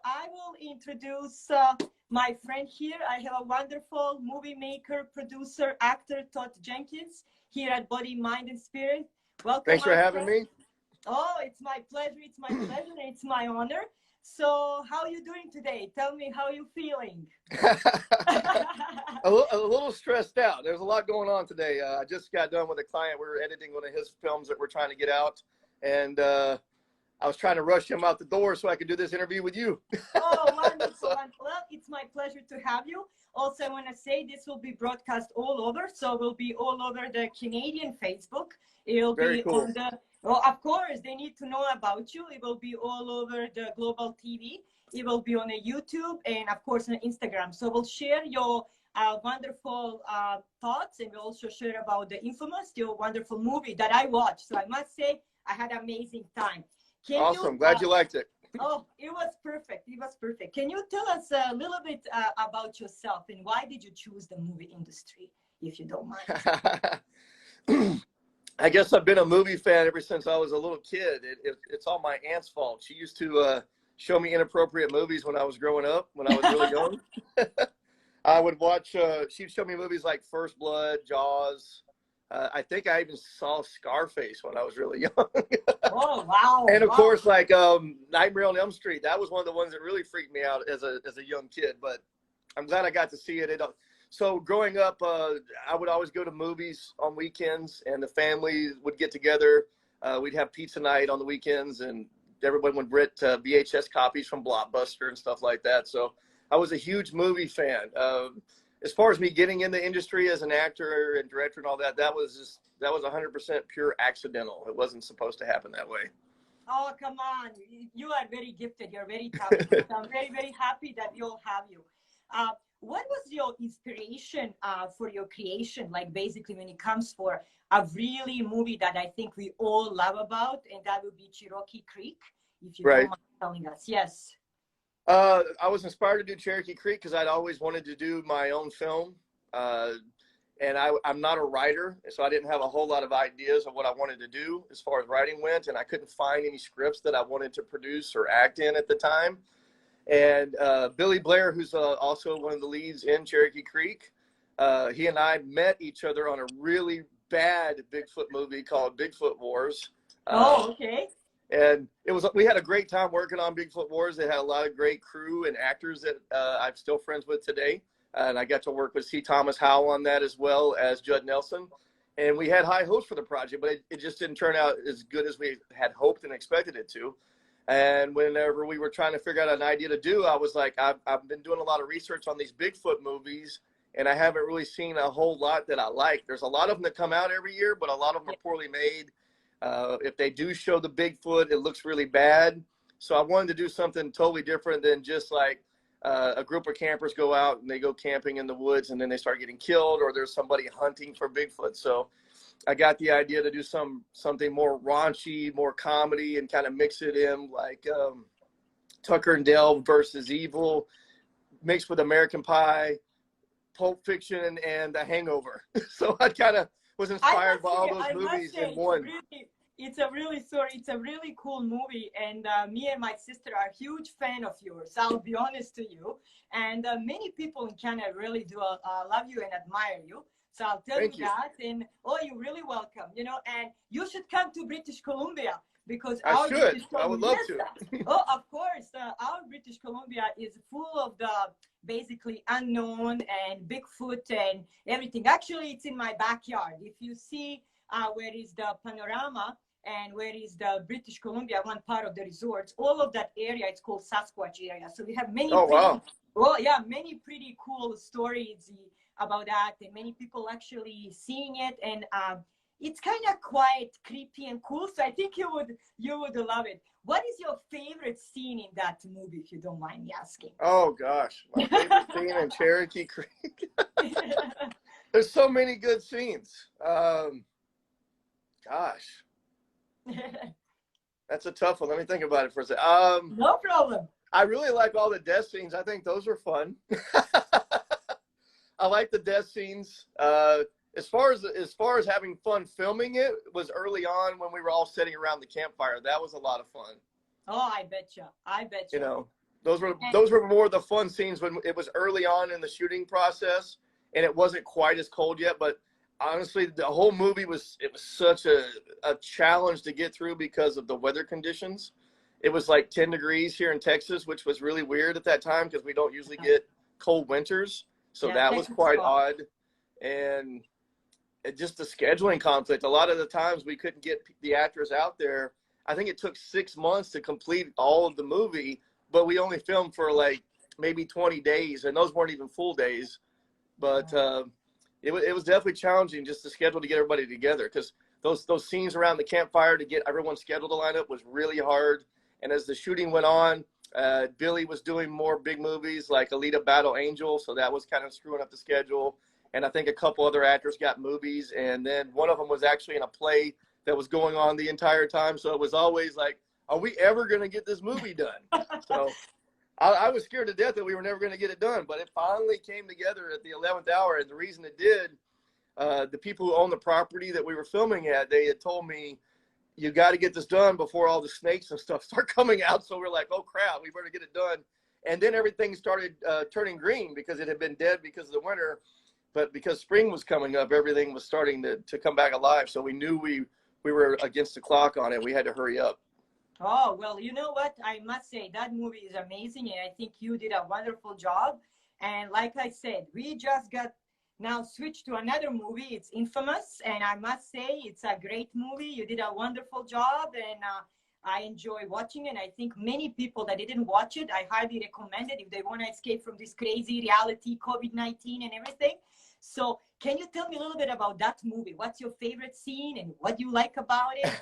I will introduce my friend here. I have a wonderful movie maker, producer, actor, Todd Jenkins, here at Body, Mind, and Spirit. Welcome. Thanks for having me. Oh, it's my pleasure. It's my pleasure. And it's my honor. So how are you doing today? Tell me how you're feeling. a little stressed out. There's a lot going on today. I just got done with a client. We were editing one of his films that we're trying to get out. And I was trying to rush him out the door so I could do this interview with you. Oh, wonderful. Well, it's my pleasure to have you. Also, I want to say this will be broadcast all over. So it will be all over the Canadian Facebook. It'll Very be cool. on the, well, of course, they need to know about you. It will be all over the global TV. It will be on a YouTube and, of course, on Instagram. So we'll share your wonderful thoughts, and we'll also share about the infamous, your wonderful movie that I watched. So I must say, I had an amazing time. Awesome. Glad you liked it. Oh, it was perfect. It was perfect. Can you tell us a little bit about yourself and why did you choose the movie industry, if you don't mind? I guess I've been a movie fan ever since I was a little kid. It's all my aunt's fault. She used to show me inappropriate movies when I was growing up, when I was really young. I would watch, she'd show me movies like First Blood, Jaws. I think I even saw Scarface when I was really young. Oh, wow. And of course, like Nightmare on Elm Street. That was one of the ones that really freaked me out as a young kid. But I'm glad I got to see it. So growing up, I would always go to movies on weekends, and the family would get together. We'd have pizza night on the weekends, and everyone would rent VHS copies from Blockbuster and stuff like that. So I was a huge movie fan. As far as me getting in the industry as an actor and director and all that, that was 100% pure accidental. It wasn't supposed to happen that way. Oh, come on. You are very gifted. You're very talented. I'm very, very happy that we all have you. What was your inspiration for your creation? Like basically when it comes for a really movie that I think we all love about, and that would be Cherokee Creek, if you don't mind telling us. Yes. I was inspired to do Cherokee Creek because I'd always wanted to do my own film. And I'm not a writer, so I didn't have a whole lot of ideas of what I wanted to do as far as writing went. And I couldn't find any scripts that I wanted to produce or act in at the time. And Billy Blair, who's also one of the leads in Cherokee Creek, he and I met each other on a really bad Bigfoot movie called Bigfoot Wars. Oh, okay. And we had a great time working on Bigfoot Wars. They had a lot of great crew and actors that I'm still friends with today. And I got to work with C. Thomas Howell on that, as well as Judd Nelson. And we had high hopes for the project, but it just didn't turn out as good as we had hoped and expected it to. And whenever we were trying to figure out an idea to do, I was like, I've been doing a lot of research on these Bigfoot movies, and I haven't really seen a whole lot that I like. There's a lot of them that come out every year, but a lot of them are poorly made. If they do show the Bigfoot, it looks really bad. So I wanted to do something totally different than just like a group of campers go out and they go camping in the woods and then they start getting killed, or there's somebody hunting for Bigfoot. So I got the idea to do something more raunchy, more comedy, and kind of mix it in like Tucker and Dale versus Evil mixed with American Pie, Pulp Fiction, and The Hangover. So I kind of was inspired by all those movies in one. It's a really cool movie, and me and my sister are a huge fan of yours. I'll be honest to you, and many people in Canada really do love you and admire you. So I'll tell you that, and you're really welcome. You know, and you should come to British Columbia because I would love to. Oh, of course, our British Columbia is full of the basically unknown and Bigfoot and everything. Actually, it's in my backyard. If you see where is the panorama and where is the British Columbia, one part of the resorts, all of that area, it's called Sasquatch area. So we have many many pretty cool stories about that, and many people actually seeing it, and it's kind of quite creepy and cool. So I think you would love it. What is your favorite scene in that movie, if you don't mind me asking? Oh gosh, my favorite scene in Cherokee Creek. There's so many good scenes. Gosh, that's a tough one. Let me think about it for a second. No problem. I really like all the death scenes. I think those are fun. I like the death scenes. As far as having fun filming it was early on when we were all sitting around the campfire. That was a lot of fun. Oh, I bet you. You know, those were more of the fun scenes when it was early on in the shooting process and it wasn't quite as cold yet. But honestly, the whole movie was such a challenge to get through because of the weather conditions. It was like 10 degrees here in Texas, which was really weird at that time because we don't usually get cold winters. So that was quite odd. And just the scheduling conflict. A lot of the times we couldn't get the actors out there. I think it took 6 months to complete all of the movie, but we only filmed for like maybe 20 days, and those weren't even full days. But it was definitely challenging just to schedule to get everybody together, because those scenes around the campfire to get everyone scheduled to line up was really hard. And as the shooting went on, Billy was doing more big movies like Alita Battle Angel, so that was kind of screwing up the schedule. And I think a couple other actors got movies, and then one of them was actually in a play that was going on the entire time. So it was always like, are we ever going to get this movie done? So I was scared to death that we were never going to get it done, but it finally came together at the 11th hour. And the reason it did, the people who own the property that we were filming at, they had told me, you got to get this done before all the snakes and stuff start coming out. So we're like, oh crap, we better get it done. And then everything started turning green because it had been dead because of the winter. But because spring was coming up, everything was starting to come back alive. So we knew we were against the clock on it. We had to hurry up. Oh, well, you know what? I must say that movie is amazing. And I think you did a wonderful job. And like I said, we just got now switched to another movie. It's Infamous. And I must say it's a great movie. You did a wonderful job. And I enjoy watching it. I think many people that didn't watch it, I highly recommend it if they want to escape from this crazy reality, COVID-19 and everything. So can you tell me a little bit about that movie? What's your favorite scene and what you like about it?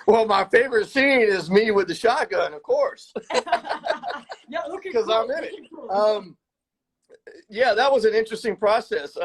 Well, my favorite scene is me with the shotgun, of course. Yeah, looking because cool. I'm in it. Cool. Yeah, that was an interesting process.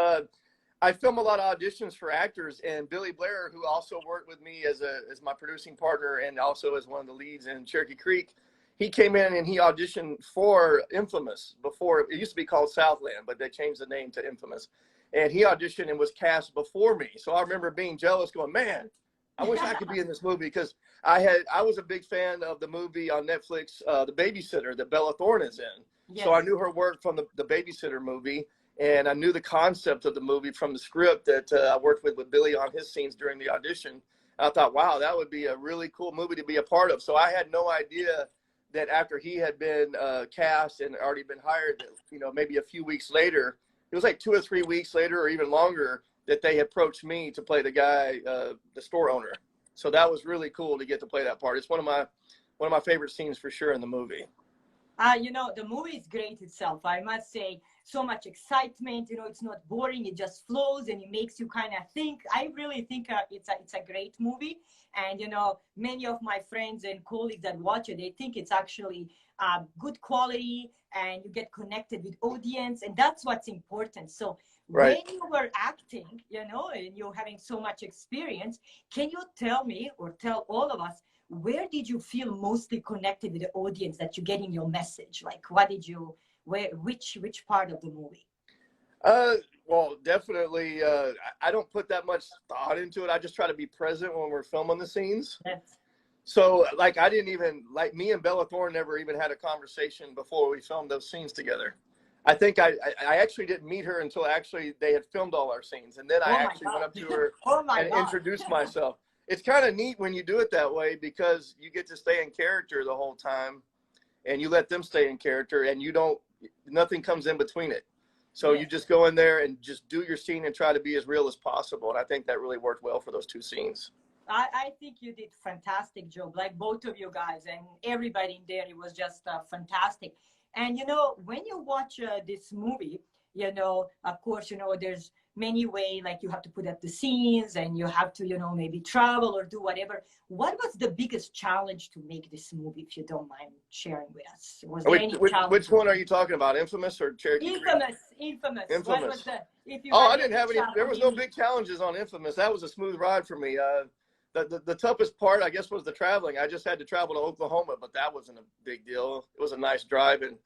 I film a lot of auditions for actors, and Billy Blair, who also worked with me as my producing partner and also as one of the leads in Cherokee Creek, he came in and he auditioned for Infamous. Before it used to be called Southland, but they changed the name to Infamous. And he auditioned and was cast before me. So I remember being jealous, going, man, I wish I could be in this movie, because I was a big fan of the movie on Netflix, The Babysitter, that Bella Thorne is in. Yes. So I knew her work from the Babysitter movie, and I knew the concept of the movie from the script that I worked with Billy on his scenes during the audition. I thought, wow, that would be a really cool movie to be a part of. So I had no idea that after he had been cast and already been hired, maybe a few weeks later, it was like 2 or 3 weeks later or even longer, that they approached me to play the guy, the store owner. So that was really cool to get to play that part. It's one of my favorite scenes for sure in the movie. The movie is great itself. I must say, so much excitement. It's not boring. It just flows and it makes you kind of think. I really think it's a great movie. And, many of my friends and colleagues that watch it, they think it's actually good quality and you get connected with audience. And that's what's important. So right. When you were acting, and you're having so much experience, can you tell me or tell all of us, where did you feel mostly connected with the audience that you're getting your message? Like, which part of the movie? Well, definitely, I don't put that much thought into it. I just try to be present when we're filming the scenes. Yes. So, like, me and Bella Thorne never even had a conversation before we filmed those scenes together. I think I actually didn't meet her until they had filmed all our scenes. And then I actually went up to her and introduced myself. It's kind of neat when you do it that way, because you get to stay in character the whole time and you let them stay in character, and nothing comes in between it. So you just go in there and just do your scene and try to be as real as possible. And I think that really worked well for those 2 scenes. I think you did a fantastic job, like both of you guys and everybody in there. It was just fantastic. And, when you watch this movie, of course, there's many ways, like you have to put up the scenes and you have to, maybe travel or do whatever. What was the biggest challenge to make this movie, if you don't mind sharing with us? Was there any challenge? Which one are you talking about, Infamous or Cherokee? Infamous. What was I didn't have any. There was no big challenges on Infamous. That was a smooth ride for me. The toughest part, I guess, was the traveling. I just had to travel to Oklahoma, but that wasn't a big deal. It was a nice drive, and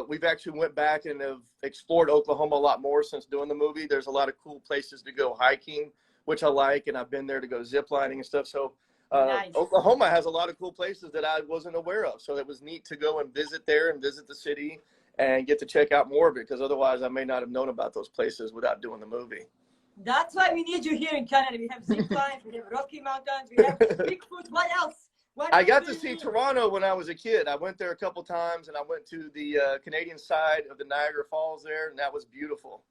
we've actually went back and have explored Oklahoma a lot more since doing the movie. There's a lot of cool places to go hiking, which I like, and I've been there to go zip lining and stuff. So Nice. Oklahoma has a lot of cool places that I wasn't aware of. So it was neat to go and visit there and visit the city and get to check out more of it, because otherwise I may not have known about those places without doing the movie. That's why we need you here in Canada. We have zip lines, we have Rocky Mountains, we have Bigfoot. What else? I got to see Toronto when I was a kid. I went there a couple times, and I went to the Canadian side of the Niagara Falls there, and that was beautiful.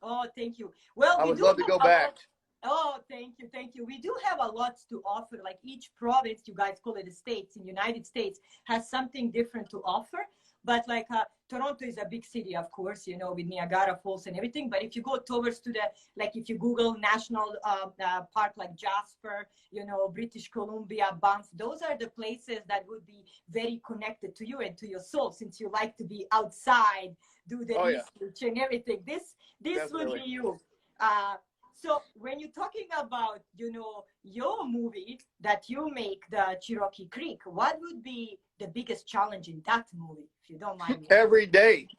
Oh, thank you. Well, I would love to go back. Oh, thank you. Thank you. We do have a lot to offer. Like each province, you guys call it the states, in the United States, has something different to offer. But like Toronto is a big city, of course, you know, with Niagara Falls and everything. But if you go towards to the, like if you Google national park like Jasper, you know, British Columbia, Banff, those are the places that would be very connected to you and to your soul, since you like to be outside, do the research and everything. This would be you. So when you're talking about, you know, your movie that you make, the Cherokee Creek, what would be the biggest challenge in that movie, if you don't mind? Every day.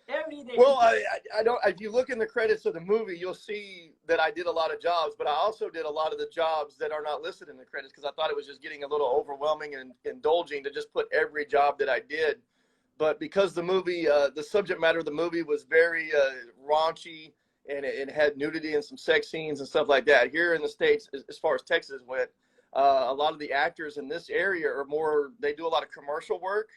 Every day. Well, I don't. If you look in the credits of the movie, you'll see that I did a lot of jobs, but I also did a lot of the jobs that are not listed in the credits, because I thought it was just getting a little overwhelming and indulging to just put every job that I did. But because the movie, the subject matter of the movie was very raunchy, and it had nudity and some sex scenes and stuff like that. Here in the States, as far as Texas went, a lot of the actors in this area are more, they do a lot of commercial work,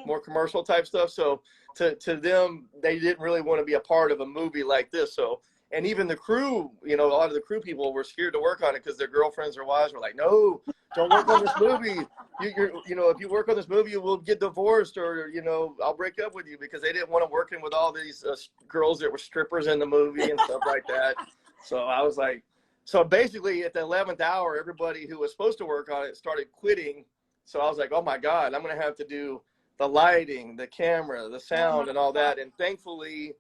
more commercial type stuff. So to them, they didn't really want to be a part of a movie like this. So, and even the crew, you know, a lot of the crew people were scared to work on it, because their girlfriends or wives were like, no, don't work on this movie. You know, if you work on this movie, you will get divorced, or, you know, I'll break up with you, because they didn't want to work in with all these girls that were strippers in the movie and stuff like that. So I was like, so basically at the 11th hour, everybody who was supposed to work on it started quitting. So I was like, oh my God, I'm going to have to do the lighting, the camera, the sound, and all that. And thankfully,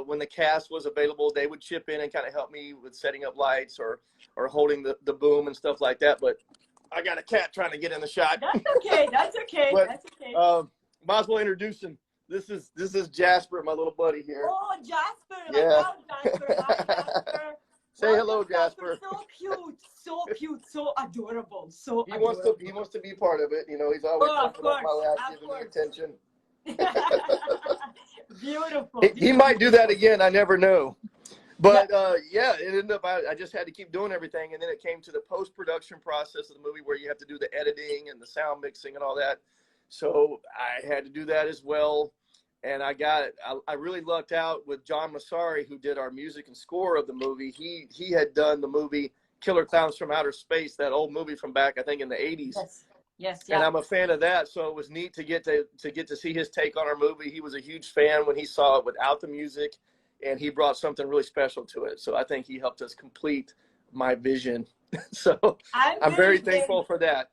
when the cast was available, they would chip in and kind of help me with setting up lights or holding the boom and stuff like that. But I got a cat trying to get in the shot. That's okay. That's okay. But, that's okay. Might as well introduce him. This is Jasper, my little buddy here. Oh, Jasper. Yeah. Jasper. Hi, Jasper. Say hello, Jasper. So cute, so adorable, so he wants to be part of it. You know, he's always jumping up my lap, giving me attention. Beautiful. He might do that again. I never know. But yeah, it ended up, I just had to keep doing everything. And then it came to the post-production process of the movie, where you have to do the editing and the sound mixing and all that. So I had to do that as well. And I got it. I really lucked out with John Massari, who did our music and score of the movie. He had done the movie Killer Clowns from Outer Space, that old movie from back, I think, in the 80s. Yes. And I'm a fan of that, so it was neat to get to see his take on our movie. He was a huge fan when he saw it without the music, and he brought something really special to it. So I think he helped us complete my vision. So I'm very thankful for that.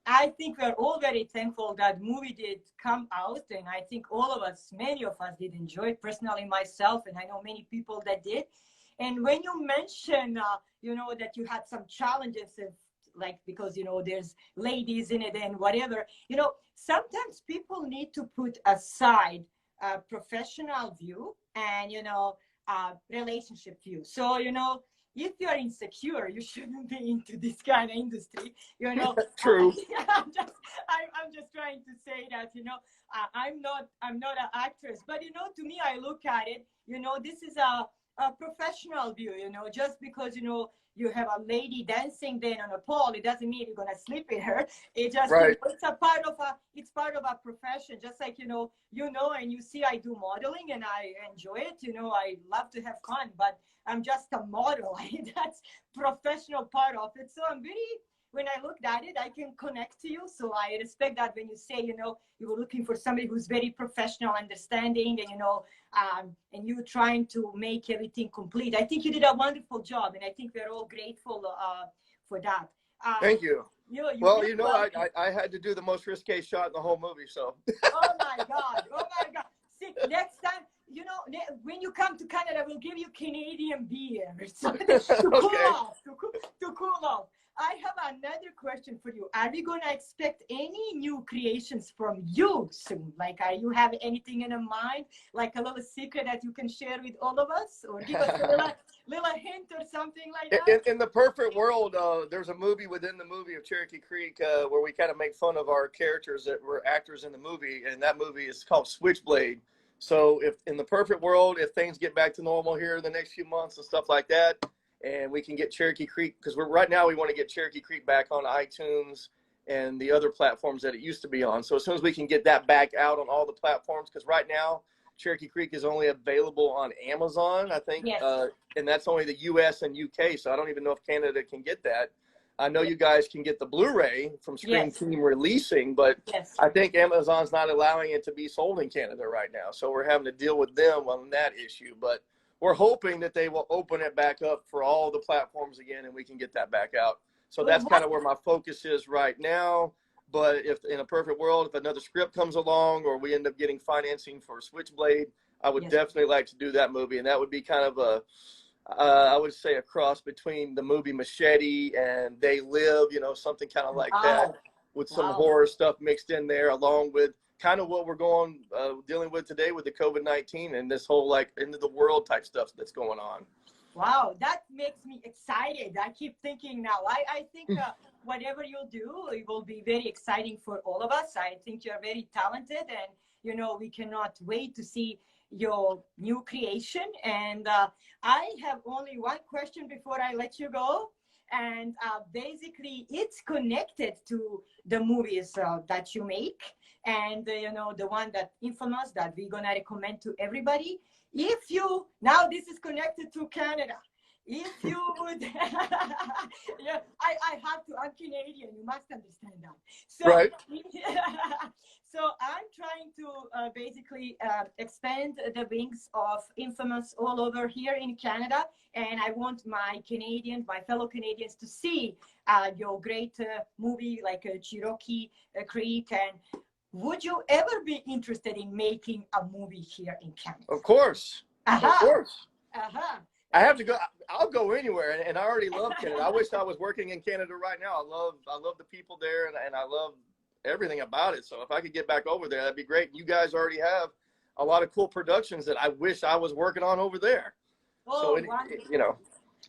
I think we're all very thankful that movie did come out, and I think all of us, many of us, did enjoy it. Personally, myself, and I know many people that did. And when you mention, you know, that you had some challenges, like, because, you know, there's ladies in it and whatever, you know, sometimes people need to put aside a professional view and, you know, relationship view. So, you know, if you're insecure, you shouldn't be into this kind of industry, you know. True. I'm just trying to say that, you know, I'm not an actress, but, you know, to me, I look at it, you know, this is a professional view, you know. Just because, you know, you have a lady dancing then on a pole, it doesn't mean you're gonna sleep with her. It just, right. You know, it's part of a profession. Just like, you know, and you see I do modeling and I enjoy it, you know, I love to have fun, but I'm just a model. That's professional part of it. So I'm really, when I looked at it, I can connect to you. So I respect that when you say, you know, you were looking for somebody who's very professional, understanding, and, you know, and you trying to make everything complete. I think you did a wonderful job, and I think we're all grateful for that. Thank you. Well, you know, I had to do the most risque shot in the whole movie, so. Oh my God. See, next time, you know, when you come to Canada, we'll give you Canadian beer to cool off. I have another question for you. Are we going to expect any new creations from you soon? Like, are you have anything in mind, like a little secret that you can share with all of us, or give us a little hint or something like that? In the perfect world, there's a movie within the movie of Cherokee Creek where we kind of make fun of our characters that were actors in the movie, and that movie is called Switchblade. So if in the perfect world, if things get back to normal here in the next few months and stuff like that, and we can get Cherokee Creek, because right now we want to get Cherokee Creek back on iTunes and the other platforms that it used to be on. So as soon as we can get that back out on all the platforms, because right now Cherokee Creek is only available on Amazon, I think, Yes. And that's only the US and UK. So I don't even know if Canada can get that. I know you guys can get the Blu-ray from Screen Team Releasing, but I think Amazon's not allowing it to be sold in Canada right now. So we're having to deal with them on that issue. But we're hoping that they will open it back up for all the platforms again, and we can get that back out. So that's kind of where my focus is right now. But if in a perfect world, if another script comes along or we end up getting financing for Switchblade, I would definitely like to do that movie. And that would be kind of a, I would say a cross between the movie Machete and They Live, you know, something kind of like that, with some horror stuff mixed in there, along with kind of what we're dealing with today with the COVID-19 and this whole like end of the world type stuff that's going on. Wow, that makes me excited. I keep thinking now. I think whatever you'll do, it will be very exciting for all of us. I think you're very talented, and you know we cannot wait to see your new creation. And I have only one question before I let you go. And basically, it's connected to the movies that you make, and you know the one that Infamous that we're gonna recommend to everybody. If you now this is connected to Canada. If you would, yeah, I have to. I'm Canadian. You must understand that. So, right. So I'm trying to basically expand the wings of Infamous all over here in Canada, and I want my fellow Canadians, to see your great movie like Cherokee Creek. And would you ever be interested in making a movie here in Canada? Of course. Of course. I have to go. I'll go anywhere, and I already love Canada. I wish I was working in Canada right now. I love the people there, and I love everything about it. So if I could get back over there, that'd be great. You guys already have a lot of cool productions that I wish I was working on over there. Oh, so you know,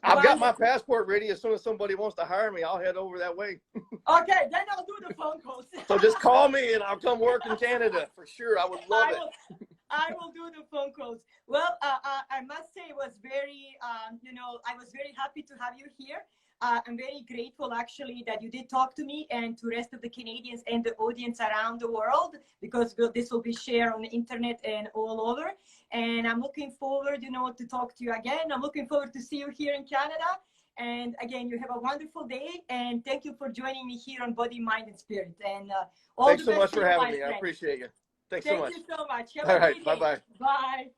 I've got my passport ready. As soon as somebody wants to hire me, I'll head over that way. Okay, then I'll do the phone calls. So just call me and I'll come work in Canada for sure. I would love it. I will do the phone calls. Well, I must say it was very, you know, I was very happy to have you here. I'm very grateful actually that you did talk to me and to the rest of the Canadians and the audience around the world, because this will be shared on the internet and all over. And I'm looking forward, you know, to talk to you again. I'm looking forward to see you here in Canada. And again, you have a wonderful day, and thank you for joining me here on Body, Mind, and Spirit. And thanks so much for having me. I appreciate you. Thanks so much. Thank you so much. All right. Bye-bye. Bye.